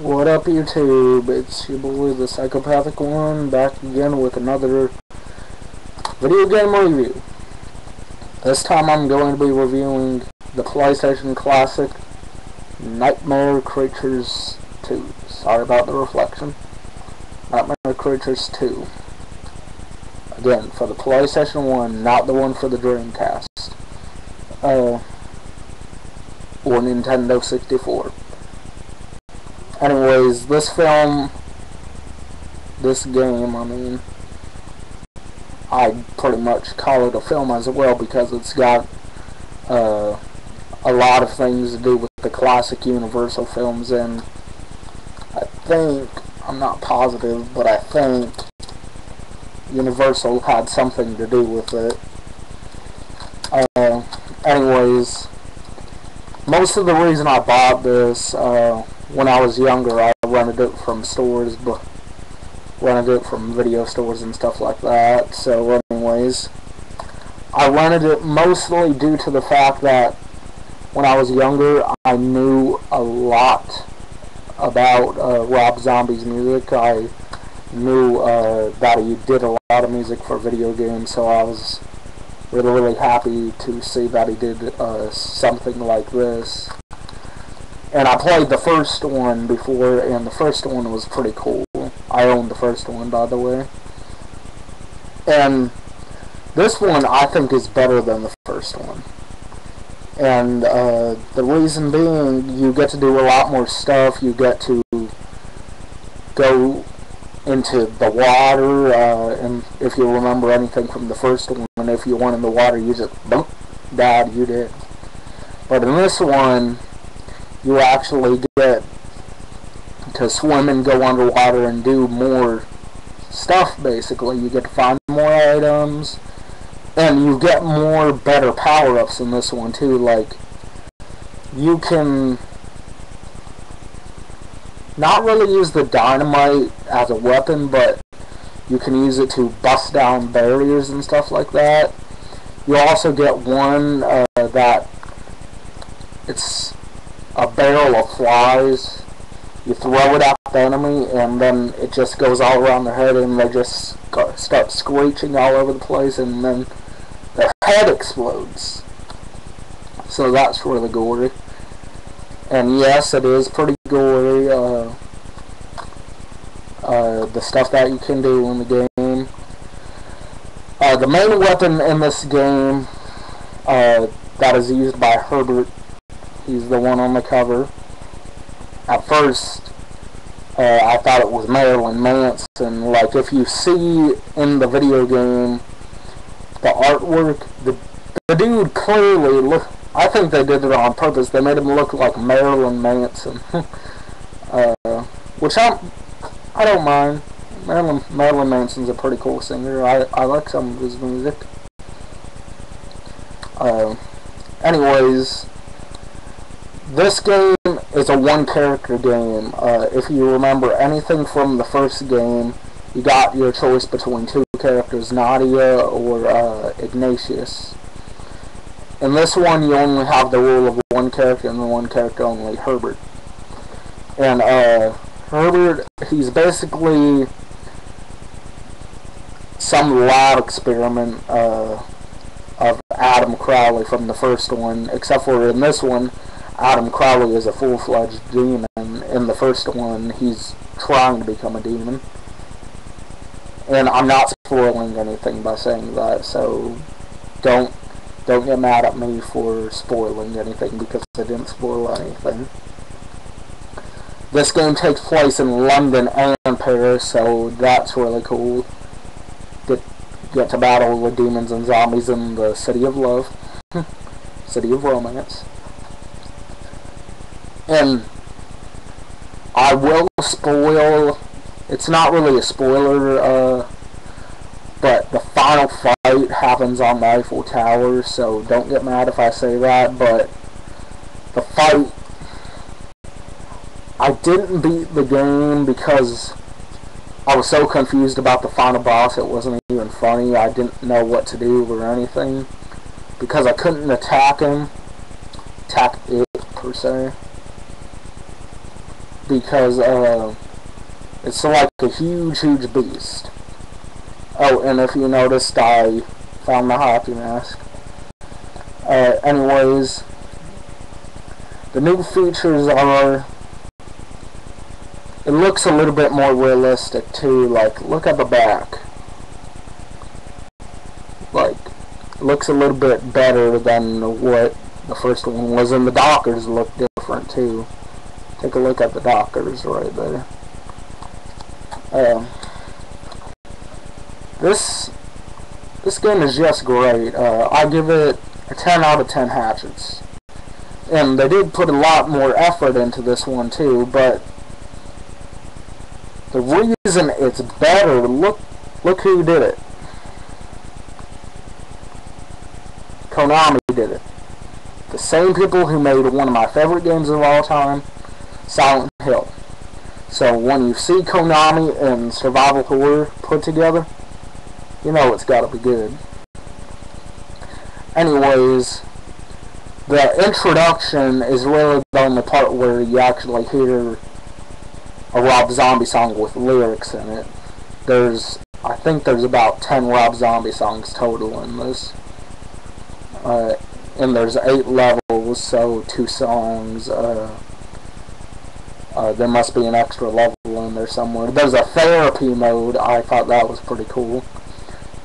What up, YouTube? It's your boy, the Psychopathic One, back again with another video game review. This time I'm going to be reviewing the PlayStation Classic Nightmare Creatures 2. Sorry about the reflection. Nightmare Creatures 2. Again, for the PlayStation 1, not the one for the Dreamcast. Or Nintendo 64. Anyways, this game, I pretty much call it a film as well because it's got a lot of things to do with the classic Universal films, and I'm not positive, but I think Universal had something to do with it. Anyways, most of the reason I bought this, when I was younger, I rented it from stores, but rented it from video stores and stuff like that. So anyways, I rented it mostly due to the fact that when I was younger, I knew a lot about Rob Zombie's music. I knew that he did a lot of music for video games, so I was really happy to see that he did something like this. And I played the first one before, and the first one was pretty cool. I owned the first one, by the way. And this one, I think, is better than the first one. And the reason being, you get to do a lot more stuff. You get to go into the water, and if you remember anything from the first one, if you went in the water, you just, boom, died, you did. But in this one, you actually get to swim and go underwater and do more stuff, basically. You get to find more items, and you get more better power-ups in this one, too. Like, you can not really use the dynamite as a weapon, but you can use it to bust down barriers and stuff like that. You also get one that it's a barrel of flies. You throw it at the enemy, and then it just goes all around their head, and they just start screeching all over the place, and then their head explodes. So that's really gory. And yes, it is pretty gory, the stuff that you can do in the game. The main weapon in this game that is used by Herbert, he's the one on the cover. At first, I thought it was Marilyn Manson. Like, if you see in the video game the artwork, the dude clearly I think they did it on purpose. They made him look like Marilyn Manson, which I don't mind. Marilyn Manson's a pretty cool singer. I like some of his music. Anyways, this game is a one-character game. If you remember anything from the first game, you got your choice between two characters, Nadia or Ignatius. In this one, you only have the rule of one character, and the one character only, Herbert. And Herbert, he's basically some lab experiment of Adam Crowley from the first one, except for in this one, Adam Crowley is a full-fledged demon. In the first one, he's trying to become a demon. And I'm not spoiling anything by saying that, so don't get mad at me for spoiling anything, because I didn't spoil anything. This game takes place in London and Paris, so that's really cool. Get to battle the demons and zombies in the City of Love. City of Romance. And I will spoil, it's not really a spoiler, but the final fight happens on the Eiffel Tower, so don't get mad if I say that, but the fight, I didn't beat the game because I was so confused about the final boss, it wasn't even funny. I didn't know what to do or anything, because I couldn't attack it per se. because it's like a huge beast. Oh, and if you noticed, I found the hockey mask. Anyways, the new features are, it looks a little bit more realistic too. Like, look at the back. Like, it looks a little bit better than what the first one was, and the Dockers look different too. Take a look at the Dockers right there. This game is just great. I give it a 10 out of 10 hatchets. And they did put a lot more effort into this one too, but the reason it's better, look who did it. Konami did it. The same people who made one of my favorite games of all time, Silent Hill. So when you see Konami and survival horror put together, you know it's gotta be good. Anyways, the introduction is really the only part where you actually hear a Rob Zombie song with lyrics in it. I think there's about 10 Rob Zombie songs total in this. And there's 8 levels, so 2 songs. There must be an extra level in there somewhere. There's a therapy mode. I thought that was pretty cool.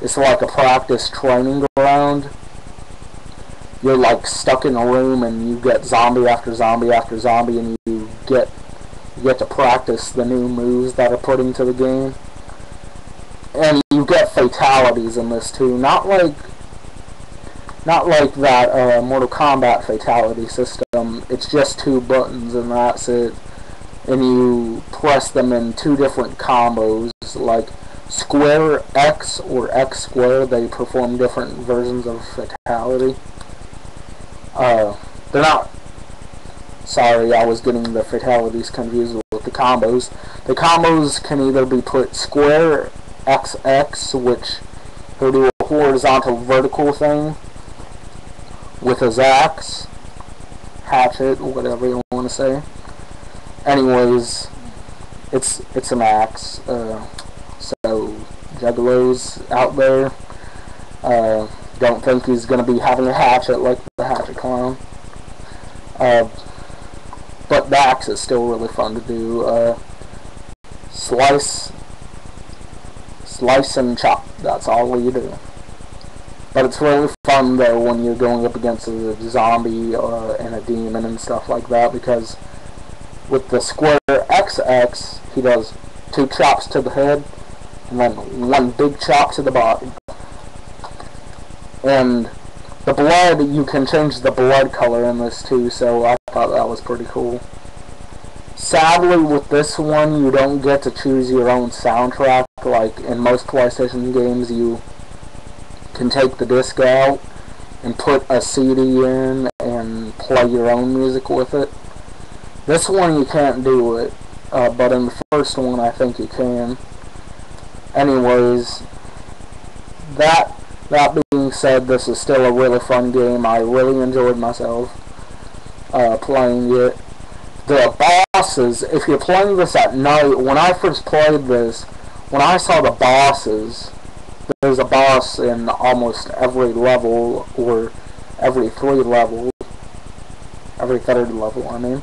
It's like a practice training ground. You're like stuck in a room and you get zombie after zombie after zombie, and you get to practice the new moves that are put into the game. And you get fatalities in this too. Not like that Mortal Kombat fatality system. It's just 2 buttons and that's it. And you press them in 2 different combos, like square X or X square. They perform different versions of fatality. They're not... Sorry, I was getting the fatalities confused with the combos. The combos can either be put square XX, which will do a horizontal vertical thing with his axe, hatchet, whatever you want to say. Anyways, it's an axe. So juggalos out there, don't think he's gonna be having a hatchet like the Hatchet Clown. But the axe is still really fun to do. Slice and chop. That's all you do. But it's really fun though when you're going up against a zombie and a demon and stuff like that, because with the square XX, he does 2 chops to the head and then 1 big chop to the body. And the blood, you can change the blood color in this too, so I thought that was pretty cool. Sadly, with this one, you don't get to choose your own soundtrack. Like in most PlayStation games, you can take the disc out and put a CD in and play your own music with it. This one you can't do it, but in the first one I think you can. Anyways, that being said, this is still a really fun game. I really enjoyed myself playing it. The bosses, if you're playing this at night, when I first played this, when I saw the bosses, there's a boss in almost every level, or every 3 levels, every 3rd level, I mean.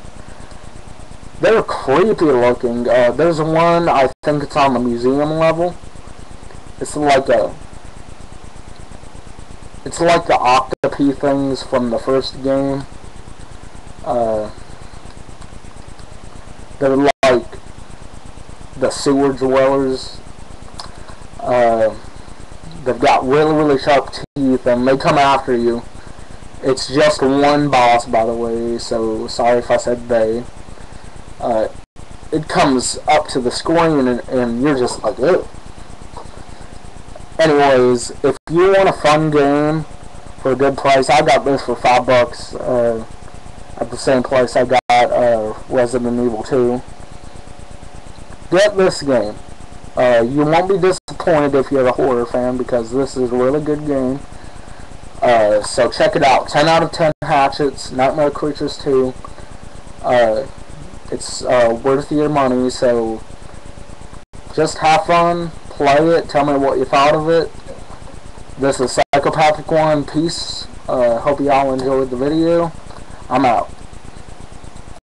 They're creepy looking. There's one, I think it's on the museum level. It's like the Octopi things from the first game. They're like the sewer dwellers. They've got really sharp teeth and they come after you. It's just one boss, by the way, so sorry if I said they. It comes up to the screen and you're just like, ugh. Anyways, if you want a fun game for a good price, I got this for $5 at the same place I got Resident Evil 2. Get this game. You won't be disappointed if you're a horror fan, because this is a really good game. So check it out. 10 out of 10 hatchets. Nightmare Creatures 2. It's worth your money, so just have fun, play it, tell me what you thought of it. This is Psychopathic One. Peace. Hope you all enjoyed the video. I'm out.